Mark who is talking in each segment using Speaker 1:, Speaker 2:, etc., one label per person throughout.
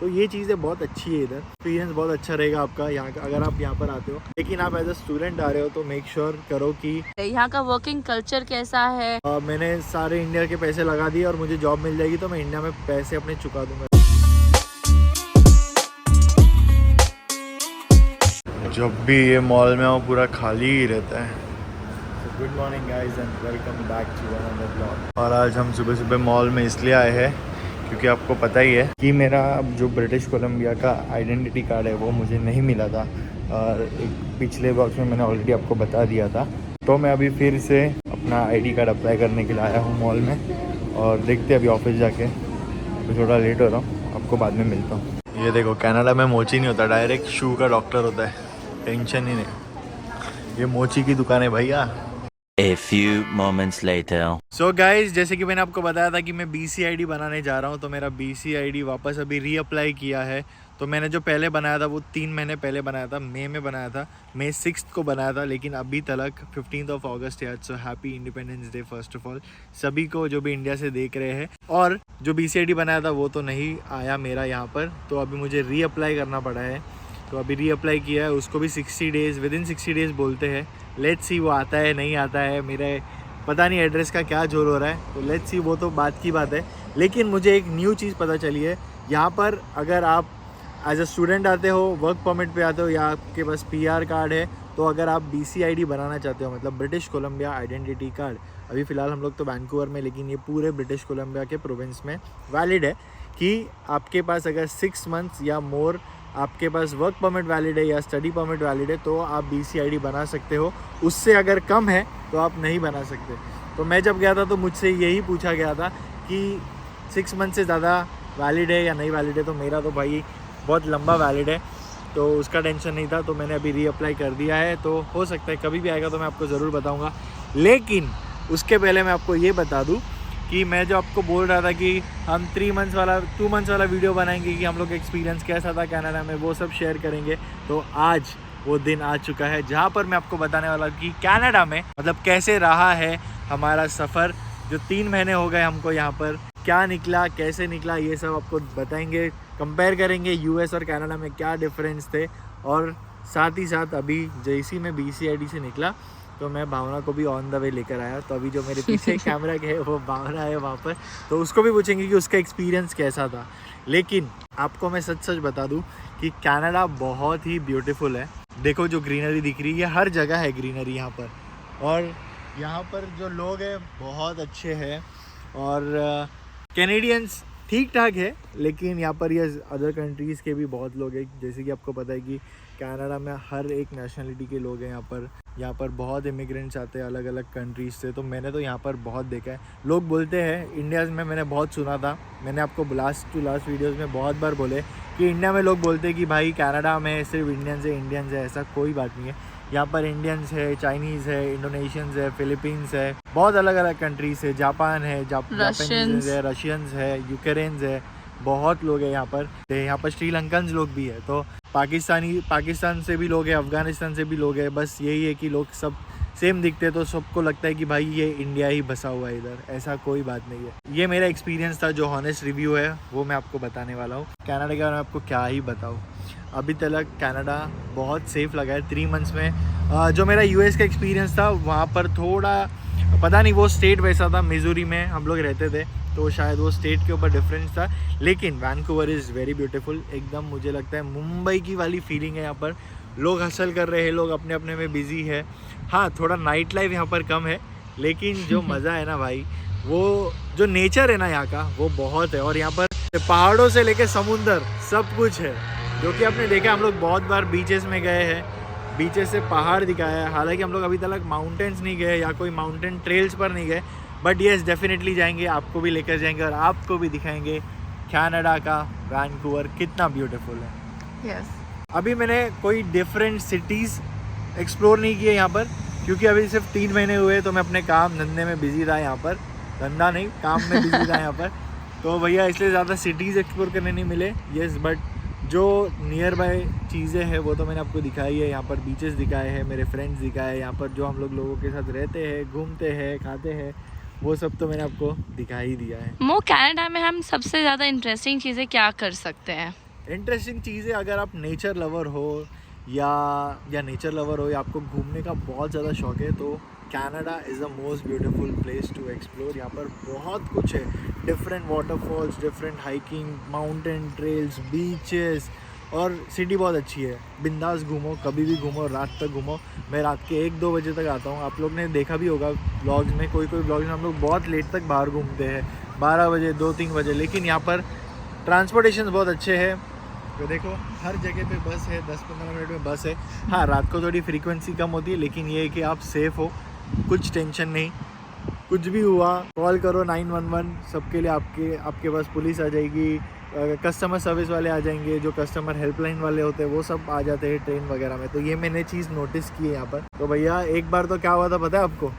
Speaker 1: तो ये चीज़ें बहुत अच्छी है इधर, एक्सपीरियंस बहुत अच्छा रहेगा आपका यहाँ का अगर आप यहाँ पर आते हो। लेकिन आप एज अ स्टूडेंट आ रहे हो तो मेक श्योर करो कि
Speaker 2: यहाँ का वर्किंग कल्चर कैसा है।
Speaker 1: मैंने सारे इंडिया के पैसे लगा दिए और मुझे जॉब मिल जाएगी तो मैं इंडिया में पैसे अपने चुका दूंगा। जब भी ये मॉल में आओ पूरा खाली ही रहता है। Good morning guys and welcome back to another blog. और आज हम सुबह सुबह मॉल में इसलिए आए हैं क्योंकि आपको पता ही है कि मेरा जो ब्रिटिश कोलंबिया का आइडेंटिटी कार्ड है वो मुझे नहीं मिला था, और एक पिछले बॉक्स में मैंने ऑलरेडी आपको बता दिया था। तो मैं अभी फिर से अपना आईडी कार्ड अप्लाई करने के लिए आया हूँ मॉल में, और देखते अभी ऑफिस जाके। अभी थोड़ा लेट हो रहा हूँ, आपको बाद में मिलता हूँ। ये देखो, कनाडा में मोची नहीं होता, डायरेक्ट शू का डॉक्टर होता है, टेंशन ही नहीं। ये मोची की दुकान है भैया।
Speaker 3: A few moments later.
Speaker 1: So guys, जैसे कि मैंने आपको बताया था कि मैं BC-ID बनाने जा रहा हूँ, तो मेरा BC-ID वापस अभी रीअप्लाई किया है। तो मैंने जो पहले बनाया था वो 3 महीने पहले बनाया था, मई में बनाया था, मई 6 को बनाया था, लेकिन अभी तक 15 अगस्त है आज। So happy independence day first of all सभी को जो भी इंडिया से देख रहे हैं। और जो BC-ID बनाया था वो तो नहीं आया मेरा यहाँ पर, तो अभी मुझे रीअप्लाई करना पड़ा है। तो अभी रीअप्लाई किया है, उसको भी 60 डेज़, विदिन 60 डेज़ बोलते हैं। लेट्स सी वो आता है नहीं आता है, मेरे पता नहीं एड्रेस का क्या जोर हो रहा है, तो लेट्स सी, वो तो बात की बात है। लेकिन मुझे एक न्यू चीज़ पता चली है, यहाँ पर अगर आप एज अ स्टूडेंट आते हो, वर्क परमिट पे आते हो, या आपके पास PR कार्ड है, तो अगर आप BC-ID बनाना चाहते हो, मतलब ब्रिटिश कोलंबिया आइडेंटिटी कार्ड, अभी फ़िलहाल हम लोग तो वैंकूवर में, लेकिन ये पूरे ब्रिटिश कोलंबिया के प्रोविंस में वैलिड है कि आपके पास अगर 6 मंथ्स या मोर आपके पास वर्क परमिट वैलिड है या स्टडी परमिट वैलिड है तो आप BC-ID बना सकते हो। उससे अगर कम है तो आप नहीं बना सकते। तो मैं जब गया था तो मुझसे यही पूछा गया था कि 6 मंथ से ज़्यादा वैलिड है या नहीं वैलिड है, तो मेरा तो भाई बहुत लंबा वैलिड है, तो उसका टेंशन नहीं था। तो मैंने अभी रीअप्लाई कर दिया है, तो हो सकता है कभी भी आएगा तो मैं आपको ज़रूर बताऊँगा। लेकिन उसके पहले मैं आपको ये बता दूँ कि मैं जो आपको बोल रहा था कि हम 2 मंथ्स वाला वीडियो बनाएंगे कि हम लोग एक्सपीरियंस कैसा था कनाडा में, वो सब शेयर करेंगे। तो आज वो दिन आ चुका है जहाँ पर मैं आपको बताने वाला हूँ कि कनाडा में मतलब कैसे रहा है हमारा सफ़र। जो 3 महीने हो गए हमको यहाँ पर, क्या निकला, कैसे निकला, ये सब आपको बताएंगे। कंपेयर करेंगे US और कनाडा में क्या डिफरेंस थे, और साथ ही साथ अभी जैसी मैं BC-ID से निकला तो मैं भावना को भी ऑन द वे लेकर आया। तो अभी जो मेरे पीछे कैमरा के है वो भावना है वहाँ पर, तो उसको भी पूछेंगे कि उसका एक्सपीरियंस कैसा था। लेकिन आपको मैं सच बता दूँ कि कनाडा बहुत ही ब्यूटीफुल है। देखो जो ग्रीनरी दिख रही है, हर जगह है ग्रीनरी यहाँ पर, और यहाँ पर जो लोग हैं बहुत अच्छे हैं, और कैनेडियंस ठीक ठाक है, लेकिन यहाँ पर ये अदर कंट्रीज़ के भी बहुत लोग हैं। जैसे कि आपको पता है कि कनाडा में हर एक नेशनलिटी के लोग हैं यहाँ पर बहुत इमिग्रेंट्स आते हैं अलग अलग कंट्रीज़ से। तो मैंने तो यहाँ पर बहुत देखा है। लोग बोलते हैं इंडिया में, मैंने बहुत सुना था, मैंने आपको लास्ट वीडियोज़ में बहुत बार बोले कि इंडिया में लोग बोलते हैं कि भाई कनाडा में सिर्फ इंडियंस है। ऐसा कोई बात नहीं है, यहाँ पर इंडियंस है, चाइनीज़ है, इंडोनेशियंस है, फिलीपींस है, बहुत अलग अलग कंट्रीज़ है, जापान है, जापानीज है, रशियंस है, यूक्रेन्स है, बहुत लोग हैं यहाँ पर श्रीलंकन्स लोग भी है, तो पाकिस्तान से भी लोग हैं, अफ़गानिस्तान से भी लोग हैं। बस यही है कि लोग सब सेम दिखते हैं, तो सबको लगता है कि भाई ये इंडिया ही बसा हुआ है इधर। ऐसा कोई बात नहीं है। ये मेरा एक्सपीरियंस था, जो हॉनेस्ट रिव्यू है वो मैं आपको बताने वाला हूँ। कनाडा के बारे में आपको क्या ही बताऊँ, अभी तक कनाडा बहुत सेफ़ लगा है 3 मंथ्स में। जो मेरा US का एक्सपीरियंस था वहाँ पर थोड़ा पता नहीं, वो स्टेट वैसा था, मिजोरी में हम लोग रहते थे, तो शायद वो स्टेट के ऊपर डिफरेंस था। लेकिन वैंकूवर इज़ वेरी ब्यूटीफुल, एकदम मुझे लगता है मुंबई की वाली फीलिंग है यहाँ पर। लोग हसल कर रहे हैं, लोग अपने अपने में बिज़ी है। हाँ, थोड़ा नाइट लाइफ यहाँ पर कम है, लेकिन जो मज़ा है ना भाई, वो जो नेचर है ना यहाँ का वो बहुत है। और यहाँ पर पहाड़ों से लेकर समुंदर सब कुछ है, जो कि आपने देखा। हम लोग बहुत बार बीचेस में गए हैं, बीचेस से पहाड़ दिखाया है। हालांकि हम लोग अभी तक माउंटेन्स नहीं गए या कोई माउंटेन ट्रेल्स पर नहीं गए, बट येस डेफिनेटली जाएंगे, आपको भी लेकर जाएंगे और आपको भी दिखाएंगे कनाडा का वैंकूवर कितना ब्यूटीफुल है।
Speaker 2: यस
Speaker 1: अभी मैंने कोई डिफरेंट सिटीज़ एक्सप्लोर नहीं किए यहाँ पर, क्योंकि अभी सिर्फ 3 महीने हुए, तो मैं अपने काम धंधे में बिजी था यहाँ पर। धंधा नहीं, काम में बिजी था यहाँ पर, तो भैया इसलिए ज़्यादा सिटीज़ एक्सप्लोर करने नहीं मिले। येस, बट जो नियर बाय चीज़ें हैं वो तो मैंने आपको दिखाई है। यहाँ पर बीचेस दिखाए हैं, मेरे फ्रेंड्स दिखाए, यहाँ पर जो हम लोगों के साथ रहते हैं, घूमते हैं, खाते हैं, वो सब तो मैंने आपको दिखा ही दिया है।
Speaker 2: कनाडा में हम सबसे ज़्यादा इंटरेस्टिंग चीज़ें क्या कर सकते हैं?
Speaker 1: इंटरेस्टिंग चीज़ है अगर आप नेचर लवर हो या नेचर लवर हो या आपको घूमने का बहुत ज़्यादा शौक है तो Canada is the most beautiful place to explore. यहाँ पर बहुत कुछ है, different waterfalls, different hiking, mountain trails, beaches, और सिटी बहुत अच्छी है। बिंदास घूमो, कभी भी घूमो, रात तक घूमो। मैं रात के 1-2 बजे तक आता हूँ। आप लोग ने देखा भी होगा ब्लॉग्स में, कोई ब्लॉग्स में हम लोग बहुत लेट तक बाहर घूमते हैं, 12 बजे, 2-3 बजे। लेकिन यहाँ पर ट्रांसपोर्टेशन बहुत अच्छे हैं। तो देखो हर जगह पे बस है, 10-15 मिनट में बस है। हाँ, रात को थोड़ी फ्रीक्वेंसी कम होती है, लेकिन ये है कि आप सेफ़ हो, कुछ टेंशन नहीं। कुछ भी हुआ कॉल करो 911, सबके लिए आपके पास पुलिस आ जाएगी, कस्टमर सर्विस वाले आ जाएंगे, जो कस्टमर हेल्पलाइन वाले होते हैं वो सब आ जाते हैं ट्रेन वगैरह में। तो ये मैंने चीज़ नोटिस की है यहाँ पर। तो भैया एक बार तो क्या हुआ था पता है आपको,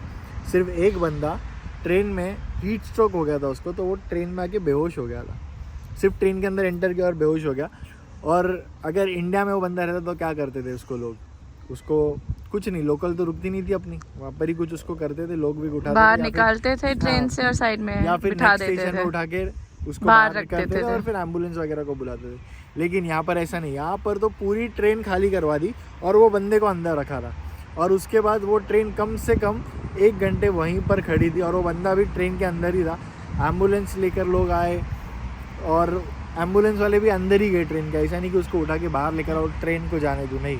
Speaker 1: सिर्फ एक बंदा ट्रेन में हीट स्ट्रोक हो गया था उसको, तो वो ट्रेन में आके बेहोश हो गया था। सिर्फ ट्रेन के अंदर एंटर किया और बेहोश हो गया। और अगर इंडिया में वो बंदा रहता तो क्या करते थे उसको लोग, उसको कुछ नहीं, लोकल तो रुकती नहीं थी अपनी, वहाँ पर ही कुछ उसको करते थे, लोग भी उठाते
Speaker 2: बाहर निकालते थे ट्रेन से और साइड में
Speaker 1: या फिर
Speaker 2: बिठा
Speaker 1: नेक्स्ट
Speaker 2: देते
Speaker 1: स्टेशन
Speaker 2: थे,
Speaker 1: में उठा के उसको
Speaker 2: बाहर
Speaker 1: बाहर
Speaker 2: रखते
Speaker 1: निकालते थे और फिर एम्बुलेंस वगैरह को बुलाते थे। लेकिन यहाँ पर ऐसा नहीं, यहाँ पर तो पूरी ट्रेन खाली करवा दी और वो बंदे को अंदर रखा था। और उसके बाद वो ट्रेन कम से कम 1 घंटे वहीं पर खड़ी थी और वो बंदा भी ट्रेन के अंदर ही था। एम्बुलेंस लेकर लोग आए और एम्बुलेंस वाले भी अंदर ही गए ट्रेन का, ऐसा नहीं कि उसको उठा के बाहर लेकर और ट्रेन को जाने दूँ, नहीं,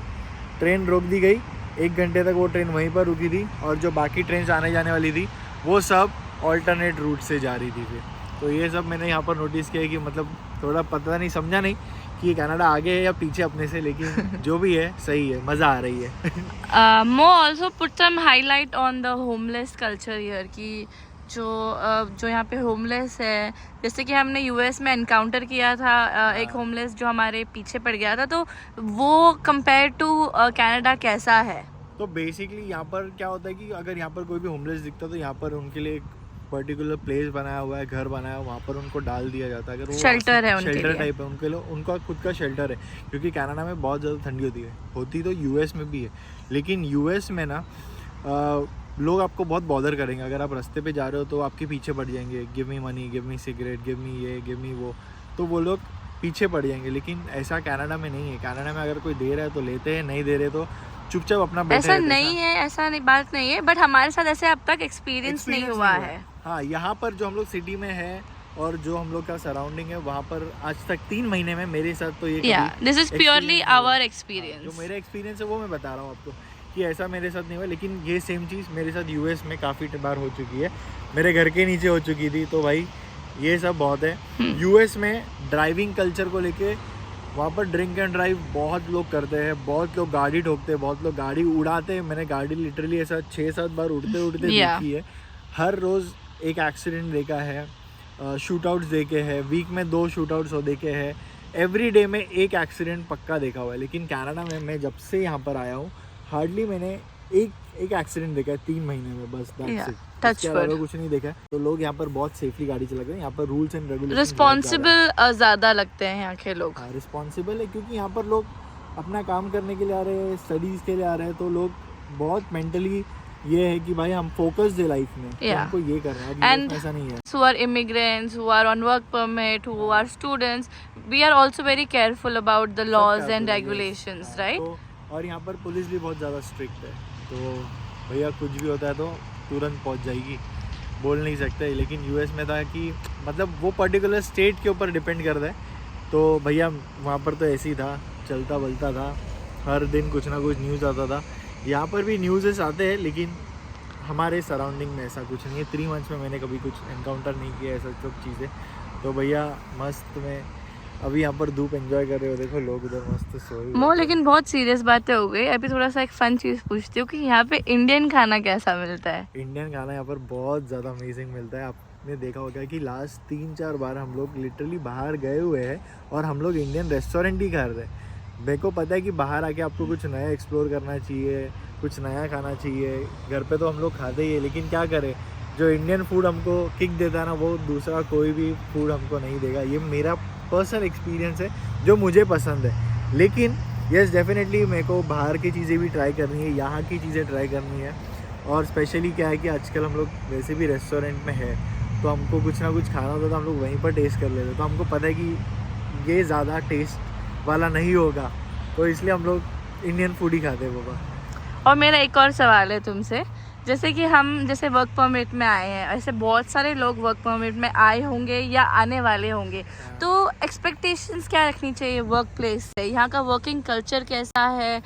Speaker 1: ट्रेन रोक दी गई। 1 घंटे तक वो ट्रेन वहीं पर रुकी थी और जो बाकी ट्रेन आने जाने वाली थी वो सब ऑल्टरनेट रूट से जा रही थी फिर। तो ये सब मैंने यहाँ पर नोटिस किया कि मतलब थोड़ा पता नहीं, समझा नहीं कि ये कनाडा आगे है या पीछे अपने से, लेकिन जो भी है सही है, मज़ा आ रही है।
Speaker 2: Mo also put some highlight on the homeless culture here कि जो यहाँ पे होमलेस है, जैसे कि हमने यूएस में एनकाउंटर किया था एक होमलेस जो हमारे पीछे पड़ गया था, तो वो कंपेयर टू कनाडा कैसा है?
Speaker 1: तो बेसिकली यहाँ पर क्या होता है कि अगर यहाँ पर कोई भी होमलेस दिखता तो यहाँ पर उनके लिए एक पर्टिकुलर प्लेस बनाया हुआ है, घर बनाया हुआ, वहाँ पर उनको डाल दिया जाता है। अगर वो
Speaker 2: शेल्टर है उनके लिए,
Speaker 1: शेल्टर टाइप है उनके लिए, उनका खुद का शेल्टर है। क्योंकि कनाडा में बहुत ज़्यादा ठंडी होती तो यूएस में भी है, लेकिन यूएस में ना लोग आपको बहुत बॉदर करेंगे। अगर आप रास्ते पे जा रहे हो तो आपके पीछे पड़ जाएंगे, give me money, give me cigarette, give me ये, गिव मी वो, तो वो लोग पीछे पड़ जाएंगे। लेकिन ऐसा कनाडा में नहीं है। कनाडा में अगर कोई दे रहा है तो लेते हैं, नहीं दे रहे तो चुपचाप अपना बैठे
Speaker 2: ऐसा
Speaker 1: रहते हैं।
Speaker 2: नहीं है, ऐसा नहीं, बात नहीं है, बट हमारे साथ ऐसे अब तक एक्सपीरियंस नहीं हुआ है।
Speaker 1: हाँ, यहाँ पर जो हम लोग सिटी में है और जो हम लोग का सराउंडिंग है, वहाँ पर आज तक 3 महीने में मेरे साथ तो ये
Speaker 2: दिस इज प्योरली आवर
Speaker 1: जो
Speaker 2: एक्सपीरियंस।
Speaker 1: मेरा एक्सपीरियंस है वो मैं बता रहा हूँ आपको कि ऐसा मेरे साथ नहीं हुआ। लेकिन ये सेम चीज़ मेरे साथ यूएस में काफ़ी बार हो चुकी है, मेरे घर के नीचे हो चुकी थी। तो भाई ये सब बहुत है। यूएस में ड्राइविंग कल्चर को लेके वहाँ पर ड्रिंक एंड ड्राइव बहुत लोग करते हैं, बहुत लोग गाड़ी ठोकते हैं, बहुत लोग गाड़ी उड़ाते हैं। मैंने गाड़ी लिटरली ऐसा 6-7 बार उड़ते देखी है। हर रोज़ एक एक्सीडेंट देखा है, शूट आउट्स देखे हैं, वीक में 2 शूट आउट्स हो देखे हैं, एवरी डे में एक एक्सीडेंट पक्का देखा हुआ है। लेकिन कनाडा में मैं जब से यहाँ पर आया हूँ हार्डली मैंने एक एक्सीडेंट देखा है 3 महीने में, बस इसके अलावा कुछ नहीं देखा है। तो लोग यहाँ पर बहुत सेफली गाड़ी चलाते हैं। यहाँ पर रूल्स एंड रेगुलेशन
Speaker 2: रिस्पॉन्सिबल ज़्यादा लगते हैं यहाँ के लोग।
Speaker 1: हाँ, रिस्पॉन्सिबल है क्योंकि यहाँ पर लोग अपना काम करने के लिए आ रहे हैं, स्टडीज़ के लिए आ रहे हैं। तो लोग बहुत मेंटली ये है कि भाई हम फोकस्ड है लाइफ में, तो हमको ये करना है।
Speaker 2: एंड
Speaker 1: ऐसा नहीं है।
Speaker 2: who are immigrants, who are on work permit, who are students, we are also very careful about the laws and regulations, right?
Speaker 1: और यहाँ पर पुलिस भी बहुत ज़्यादा स्ट्रिक्ट है। तो भैया कुछ भी होता है तो तुरंत पहुँच जाएगी, बोल नहीं सकते। लेकिन यूएस में था कि मतलब वो पर्टिकुलर स्टेट के ऊपर डिपेंड करता है। तो भैया वहाँ पर तो ऐसे ही था, चलता बलता था, हर दिन कुछ ना कुछ न्यूज़ आता था। यहाँ पर भी न्यूज़ आते हैं, लेकिन हमारे सराउंडिंग में ऐसा कुछ नहीं है। 3 मंथ्स में मैंने कभी कुछ एनकाउंटर नहीं किया ऐसा सब चीज़ें। तो भैया मस्त में अभी यहाँ पर धूप एंजॉय कर रहे हो, देखो लोग उधर मस्त सोए।
Speaker 2: मो लेकिन बहुत सीरियस बातें हो गई, अभी थोड़ा सा एक फन चीज़ पूछती हूँ कि यहाँ पे इंडियन खाना कैसा मिलता है?
Speaker 1: इंडियन खाना यहाँ पर बहुत ज़्यादा अमेजिंग मिलता है। आपने देखा होगा कि लास्ट 3-4 बार हम लोग लिटरली बाहर गए हुए हैं और हम लोग इंडियन रेस्टोरेंट ही खा रहे हैं। मेरे को पता है कि बाहर आके आपको कुछ नया एक्सप्लोर करना चाहिए, कुछ नया खाना चाहिए। घर पे तो हम लोग खाते ही है, लेकिन क्या करें, जो इंडियन फूड हमको किक देता है ना, वो दूसरा कोई भी फूड हमको नहीं देगा। ये मेरा पर्सनल एक्सपीरियंस है जो मुझे पसंद है। लेकिन यस डेफिनेटली मेरे को बाहर की चीज़ें भी ट्राई करनी है, यहाँ की चीज़ें ट्राई करनी है। और स्पेशली क्या है कि आजकल हम लोग वैसे भी रेस्टोरेंट में है, तो हमको कुछ ना कुछ खाना होता है तो हम लोग वहीं पर टेस्ट कर लेते हैं। तो हमको पता है कि ये ज़्यादा टेस्ट वाला नहीं होगा, तो इसलिए हम लोग इंडियन फूड ही खाते हैं बाबा।
Speaker 2: और मेरा एक और सवाल है तुमसे, जैसे कि हम जैसे वर्क परमिट में आए हैं, ऐसे बहुत सारे लोग वर्क परमिट में आए होंगे या आने वाले होंगे, तो एक्सपेक्टेशंस क्या रखनी चाहिए वर्क प्लेस से? यहाँ का वर्किंग कल्चर कैसा है?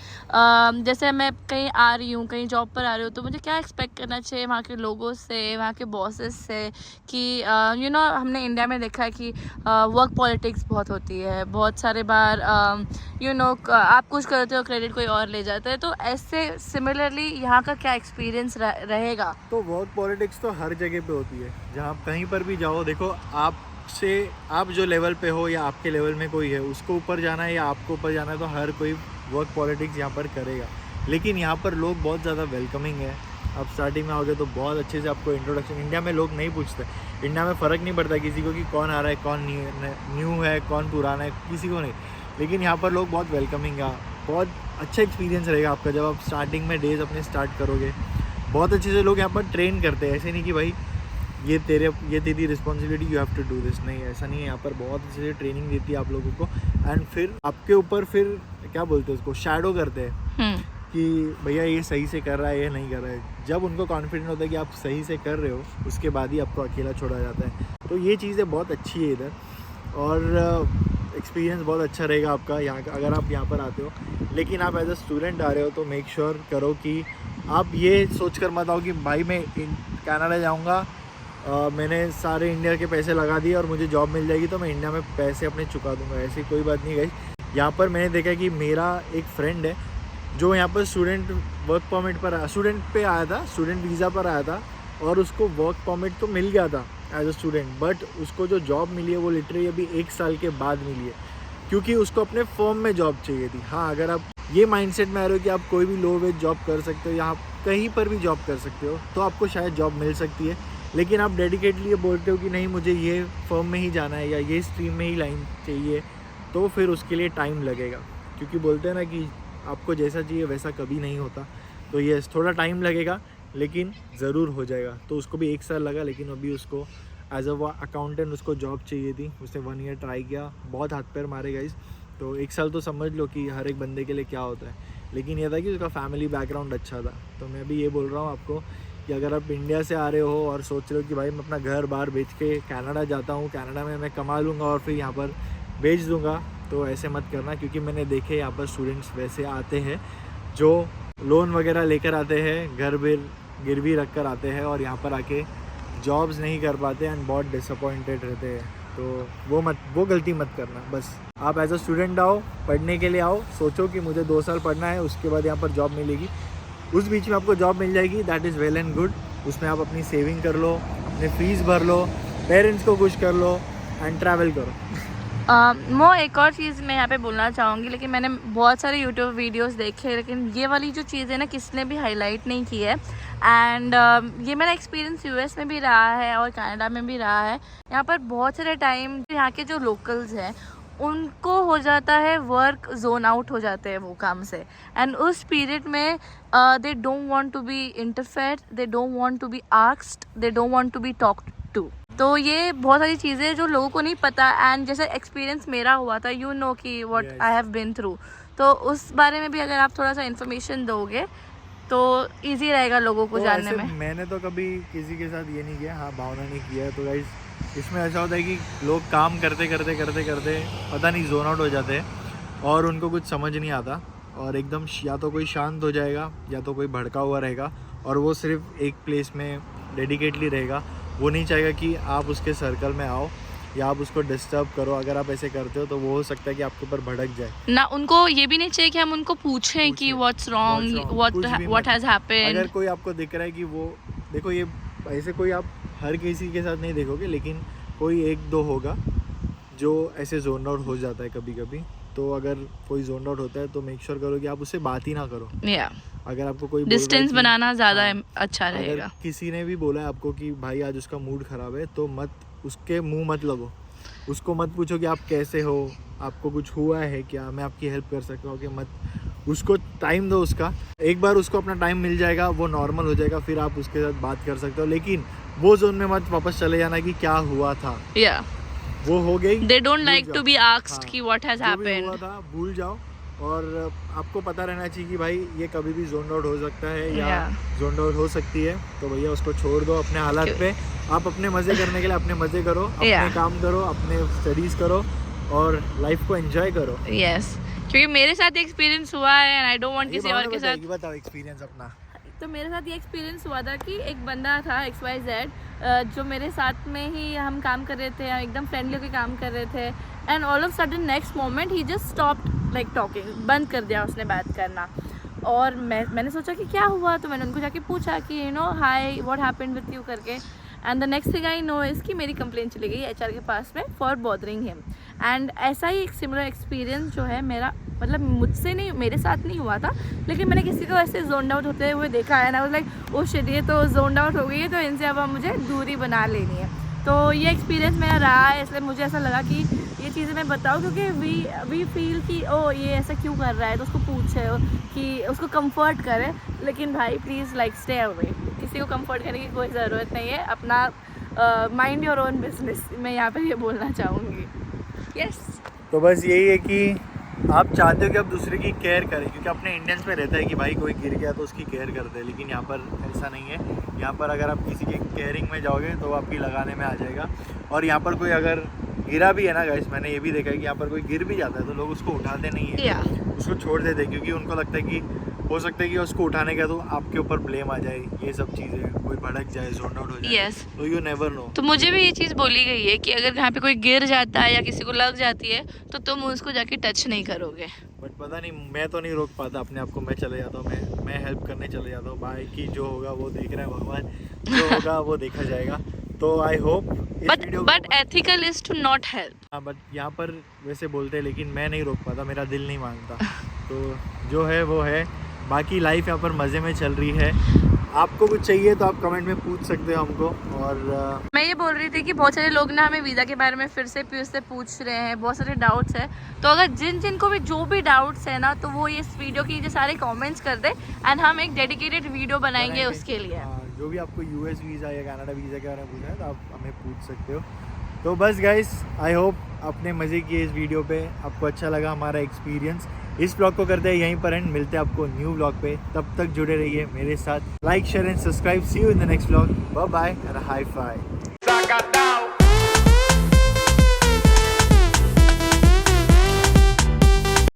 Speaker 2: जैसे मैं कहीं आ रही हूँ, कहीं जॉब पर आ रही हूँ, तो मुझे क्या एक्सपेक्ट करना चाहिए वहाँ के लोगों से, वहाँ के बॉसेस से? कि यू नो हमने इंडिया में देखा है कि वर्क पॉलिटिक्स बहुत होती है, बहुत सारे बार यू नो आप कुछ करते हो, क्रेडिट कोई और ले जाता है, तो ऐसे सिमिलरली यहाँ का क्या एक्सपीरियंस रहेगा?
Speaker 1: तो वर्क पॉलिटिक्स तो हर जगह पे होती है, जहाँ आप कहीं पर भी जाओ। देखो, आप जो लेवल पे हो या आपके लेवल में कोई है, उसको ऊपर जाना है या आपको ऊपर जाना है, तो हर कोई वर्क पॉलिटिक्स यहाँ पर करेगा। लेकिन यहाँ पर लोग बहुत ज़्यादा वेलकमिंग है। आप स्टार्टिंग में आओगे तो बहुत अच्छे से आपको इंट्रोडक्शन, इंडिया में लोग नहीं पूछते, इंडिया में फ़र्क नहीं पड़ता किसी को कि कौन आ रहा है, कौन न्यू है, कौन पुराना है, किसी को नहीं। लेकिन यहाँ पर लोग बहुत वेलकमिंग है। बहुत अच्छा एक्सपीरियंस रहेगा आपका जब आप स्टार्टिंग में डेज अपने स्टार्ट करोगे। बहुत अच्छे से लोग यहाँ पर ट्रेन करते हैं, ऐसे नहीं कि भाई ये तेरी responsibility, you have to do this, नहीं, ऐसा नहीं है। यहाँ पर बहुत अच्छे से ट्रेनिंग देती है आप लोगों को, एंड फिर आपके ऊपर फिर क्या बोलते हैं उसको, शैडो करते हैं कि भैया ये सही से कर रहा है, ये नहीं कर रहा है। जब उनको कॉन्फिडेंट होता है कि आप सही से कर रहे हो, उसके बाद ही आपको अकेला छोड़ा जाता है। तो ये चीज़ें बहुत अच्छी है इधर, और एक्सपीरियंस बहुत अच्छा रहेगा आपका यहाँ का अगर आप यहाँ पर आते हो। लेकिन आप एज अ स्टूडेंट आ रहे हो तो मेक श्योर करो कि आप ये सोच कर मत आओ कि भाई मैं कनाडा जाऊँगा, मैंने सारे इंडिया के पैसे लगा दिए और मुझे जॉब मिल जाएगी तो मैं इंडिया में पैसे अपने चुका दूँगा। ऐसी कोई बात नहीं गई। यहाँ पर मैंने देखा कि मेरा एक फ्रेंड है जो यहाँ पर स्टूडेंट वर्क परमिट पर स्टूडेंट पे आया था, स्टूडेंट वीज़ा पर आया था, और उसको वर्क परमिट तो मिल गया था एज अ स्टूडेंट, बट उसको जो जॉब मिली है वो लिटरली अभी 1 साल के बाद मिली है, क्योंकि उसको अपने फर्म में जॉब चाहिए थी। हाँ, अगर आप ये माइंडसेट में आ रहे हो कि आप कोई भी लो वेज जॉब कर सकते हो या आप कहीं पर भी जॉब कर सकते हो, तो आपको शायद जॉब मिल सकती है। लेकिन आप डेडिकेटली ये बोलते हो कि नहीं, मुझे ये फर्म में ही जाना है या ये स्ट्रीम में ही लाइन चाहिए, तो फिर उसके लिए टाइम लगेगा। क्योंकि बोलते हैं ना कि आपको जैसा चाहिए वैसा कभी नहीं होता। तो ये थोड़ा टाइम लगेगा, लेकिन ज़रूर हो जाएगा। तो उसको भी 1 साल लगा, लेकिन अभी उसको एज अ अकाउंटेंट उसको जॉब चाहिए थी। उसने 1 ईयर ट्राई किया, बहुत हाथ पैर मारे गाइस। तो 1 साल तो समझ लो कि हर एक बंदे के लिए क्या होता है। लेकिन यह था कि उसका फैमिली बैकग्राउंड अच्छा था। तो मैं भी ये बोल रहा हूँ आपको कि अगर आप इंडिया से आ रहे हो और सोच रहे हो कि भाई मैं अपना घर बार बेच के कनाडा जाता हूँ, कनाडा में मैं कमा लूँगा और फिर यहाँ पर बेच दूँगा, तो ऐसे मत करना। क्योंकि मैंने देखे यहाँ पर स्टूडेंट्स वैसे आते हैं जो लोन वगैरह लेकर आते हैं, घर गिरवी रख कर आते हैं और यहाँ पर आके जॉब्स नहीं कर पाते एंड बहुत डिसअपॉइंटेड रहते हैं। तो वो गलती मत करना। बस आप एज अ स्टूडेंट आओ, पढ़ने के लिए आओ, सोचो कि मुझे 2 साल पढ़ना है, उसके बाद यहाँ पर जॉब मिलेगी। उस बीच में आपको जॉब मिल जाएगी, that is well and good. उसमें आप अपनी सेविंग कर लो, अपने फीस भर लो, पेरेंट्स को खुश कर लो एंड ट्रैवल करो।
Speaker 2: मैं एक और चीज़ मैं यहाँ पे बोलना चाहूँगी, लेकिन मैंने बहुत सारे यूट्यूब वीडियोस देखे, लेकिन ये वाली जो चीज़ है ना, किसी ने भी हाईलाइट नहीं की है। एंड ये मेरा एक्सपीरियंस यूएस में भी रहा है और कनाडा में भी रहा है। यहाँ पर बहुत सारे टाइम यहाँ के जो लोकल्स हैं उनको हो जाता है वर्क जोन आउट हो जाते हैं वो काम से, एंड उस पीरियड में they don't want to be interfere, they don't want to be asked, they don't want to be talked to. तो ये बहुत सारी चीज़ें जो लोगों को नहीं पता, एंड जैसे एक्सपीरियंस मेरा हुआ था, यू नो कि what I have been through, तो उस बारे में भी अगर आप थोड़ा सा इन्फॉर्मेशन दोगे तो इजी रहेगा लोगों को जानने में।
Speaker 1: मैंने तो कभी किसी के साथ ये नहीं किया, हाँ भावना नहीं किया है। तो गाइस इसमें ऐसा होता है कि लोग काम करते पता नहीं जोन आउट हो जाते हैं और उनको कुछ समझ नहीं आता, और एकदम या तो कोई शांत हो जाएगा या तो कोई भड़का हुआ रहेगा, और वो सिर्फ एक प्लेस में डेडिकेटली रहेगा। वो नहीं चाहेगा कि आप उसके सर्कल में आओ या आप उसको डिस्टर्ब करो। अगर आप ऐसे करते हो तो वो हो सकता है कि आपके ऊपर भड़क जाए
Speaker 2: ना। उनको ये भी नहीं चाहिए कि हम उनको पूछें कि what's wrong, what has happened.
Speaker 1: अगर कोई आपको दिख रहा है कि वो, देखो ये ऐसे कोई आप हर किसी के साथ नहीं देखोगे, लेकिन कोई 1-2 होगा जो ऐसे जोन आउट हो जाता है कभी कभी। तो अगर कोई जोन आउट होता है तो मेक श्योर करो कि आप उससे बात ही ना करो। अगर आपको कोई
Speaker 2: डिस्टेंस बनाना ज़्यादा अच्छा रहेगा।
Speaker 1: अगर किसी ने भी बोला है आपको कि भाई आज उसका मूड ख़राब है, तो मत उसके मुंह मत लगो, उसको मत पूछो कि आप कैसे हो, आपको कुछ हुआ है क्या, मैं आपकी हेल्प कर सकता हूँ कि मत। उसको टाइम दो उसका, एक बार उसको अपना टाइम मिल जाएगा, वो नॉर्मल हो जाएगा, फिर आप उसके साथ बात कर सकते हो। लेकिन वो जोन में मत वापस चले जाना कि क्या हुआ था। वो हो गई।
Speaker 2: They don't
Speaker 1: भूल
Speaker 2: like to
Speaker 1: जाओ।
Speaker 2: be asked
Speaker 1: हाँ,
Speaker 2: कि what has
Speaker 1: जो भी हुआ
Speaker 2: happened.
Speaker 1: था भूल जाओ। और आपको पता रहना चाहिए कि भाई ये कभी भी जोन आउट हो सकता है या
Speaker 2: Yeah.
Speaker 1: जोन आउट हो सकती है, तो भैया उसको छोड़ दो अपने हालात पे। आप अपने मज़े करने के लिए अपने मज़े करो, अपने
Speaker 2: Yeah.
Speaker 1: काम करो, अपने स्टडीज़ करो और लाइफ को एंजॉय करो।
Speaker 2: Yes. क्योंकि मेरे साथ एक्सपीरियंस हुआ है एंड आई डोंट वांट
Speaker 1: ये
Speaker 2: किसी और
Speaker 1: भावना
Speaker 2: के साथ।
Speaker 1: बताएगी, बताओ एक्सपीरियंस अपना।
Speaker 2: तो मेरे साथ ये एक्सपीरियंस हुआ था कि एक बंदा था XYZ जो मेरे साथ में ही हम काम कर रहे थे, एकदम फ्रेंडली होकर काम कर रहे थे and all of sudden next moment he just stopped like talking, बंद कर दिया उसने बात करना। और मैंने सोचा कि क्या हुआ, तो मैंने उनको जाके पूछा कि you know hi what happened with you करके। And the next thing I know is कि मेरी कंप्लेंट चली गई HR के पास में फॉर बॉदरिंग हिम। एंड ऐसा ही एक सिमिलर एक्सपीरियंस जो है मेरा, मतलब मुझसे नहीं, मेरे साथ नहीं हुआ था, लेकिन मैंने किसी को ऐसे जोन आउट होते हुए देखा है ना, लाइक ओ शिट ये तो जोन आउट हो गई है, तो इनसे अब मुझे दूरी बना लेनी है। तो ये एक्सपीरियंस मेरा रहा है, इसलिए मुझे ऐसा लगा कि ये चीज़ें मैं बताऊँ, क्योंकि वी फील कि ओ ये ऐसा क्यों कर रहा है, तो उसको पूछे कि उसको कंफर्ट करे। लेकिन भाई प्लीज़ लाइक स्टे अवे, किसी को कंफर्ट करने की कोई ज़रूरत नहीं है, अपना माइंड योर ओन बिजनेस, मैं यहाँ पे ये बोलना चाहूँगी। यस।
Speaker 1: तो बस यही है कि आप चाहते हो कि आप दूसरे की केयर करें, क्योंकि अपने इंडियंस में रहता है कि भाई कोई गिर गया तो उसकी केयर करते हैं, लेकिन यहाँ पर ऐसा नहीं है। यहाँ पर अगर आप किसी के केयरिंग में जाओगे तो वो आपकी लगाने में आ जाएगा। और यहाँ पर कोई अगर गिरा भी है ना गाइस, मैंने ये भी देखा है कि यहाँ पर कोई गिर भी जाता है तो लोग उसको उठाते नहीं है, उसको छोड़ देते हैं, क्योंकि उनको लगता है कि हो सकता है कि उसको उठाने का तो आपके ऊपर ब्लेम आ जाए, ये सब चीज़ें, कोई भड़क जाए, जोन आउट हो जाए।
Speaker 2: Yes.
Speaker 1: तो यू नेवर नो।
Speaker 2: तो मुझे भी ये चीज़ बोली गई है कि अगर यहाँ पे कोई गिर जाता है या किसी को लग जाती है तो तुम उसको जाके टच नहीं करोगे।
Speaker 1: बट पता नहीं, मैं तो नहीं रोक पाता अपने आप को, मैं चले जाता हूँ, मैं हेल्प करने चले जाता हूँ। भाई कि जो होगा वो देख रहा है भगवान, जो होगा वो देखा जाएगा। तो I hope
Speaker 2: but ethical is to not help.
Speaker 1: हाँ, बट यहाँ पर वैसे बोलते हैं, लेकिन मैं नहीं रोक पाता, मेरा दिल नहीं मांगता। तो जो है वो है, बाकी लाइफ यहाँ पर मज़े में चल रही है। आपको कुछ चाहिए तो आप कमेंट में पूछ सकते हो हमको। और
Speaker 2: मैं ये बोल रही थी कि बहुत सारे लोग ना हमें वीज़ा के बारे में फिर से पूछ रहे हैं, बहुत सारे डाउट्स हैं। तो अगर जिनको भी जो भी डाउट्स है ना, तो वो इस वीडियो के नीचे सारे कमेंट्स कर दे एंड हम एक डेडिकेटेड वीडियो बनाएंगे उसके लिए।
Speaker 1: हाँ, जो भी आपको US वीज़ा या कनाडा वीज़ा के बारे में पूछना है तो आप हमें पूछ सकते हो। तो बस गाइस, आई होप अपने मज़े किए इस वीडियो पे, आपको अच्छा लगा हमारा एक्सपीरियंस। इस ब्लॉग को करते हैं यहीं पर एंड, मिलते हैं आपको न्यू ब्लॉग पे। तब तक जुड़े रहिए मेरे साथ, like share and subscribe. See you in the next blog. Bye bye and high phi.